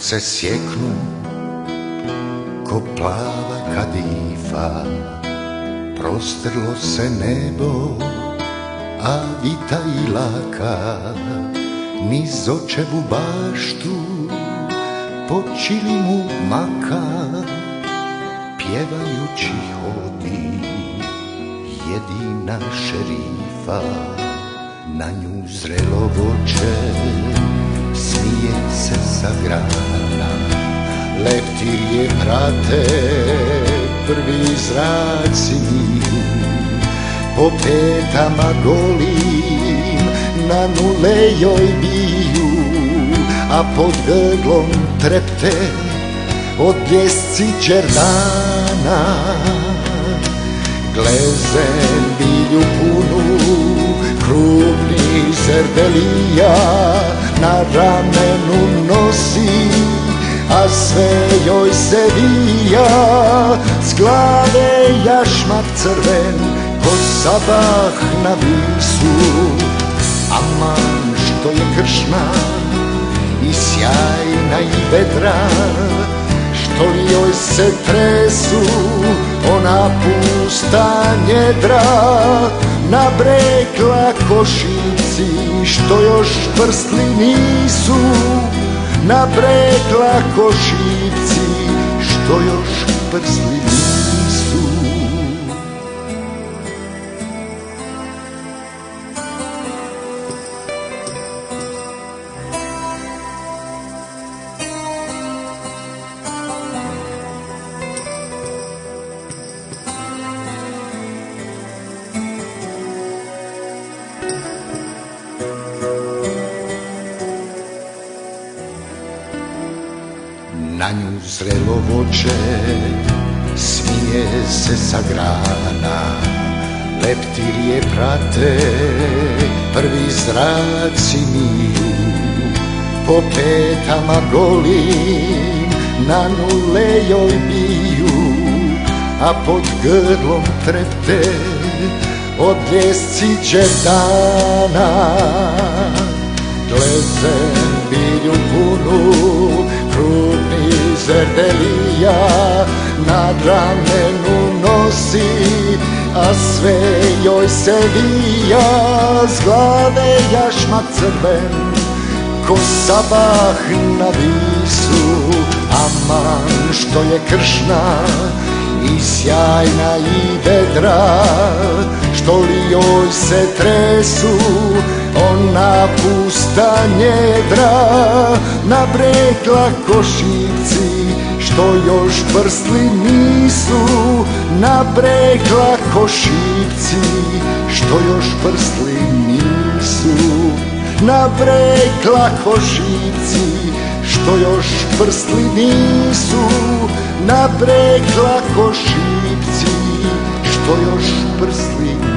sunce sjeknu ko plava kadifa, prostrlo se nebo, a vita i laka niz očevu baštu počili mu maka, pjevajući hodi jedina šerifa. Na nju zrelo voće smije se sa grana, leptirje prate, prvi zraci miju, po petama golim na nule joj biju, a pod grlom trepte od bljesci đerdana. Glezen bilju punu krupni zerdelija na ramenu nosi, a sve joj se vija s glave jašmak crven ko sabah na visu. Aman što je kršna i sjajna i vedra, što li joj se tresu ona pusta njedra. Na breg lakošici što još prstli nisu, na breg lakošici što još prstli nisu. Na nju zrelo voće smije se sa grana, leptirje prate, prvi zraci miju, po petama golim na nule joj biju, a pod grlom trepte od bljesci đerdana. Glezen bilju punu krupni zerdelija na ramenu nosi, a sve joj se vija s glave jašmak crven ko sabah na visu. Aman što je kršna i sjajna i vedra, što li joj se tresu ona pusta njedra. Na breg lakošivci što još prstli nisu, na breg lakošivci što još prstli nisu, na breg lakošivci što još prstli nisu, na breg lakošivci što još prstli nisu.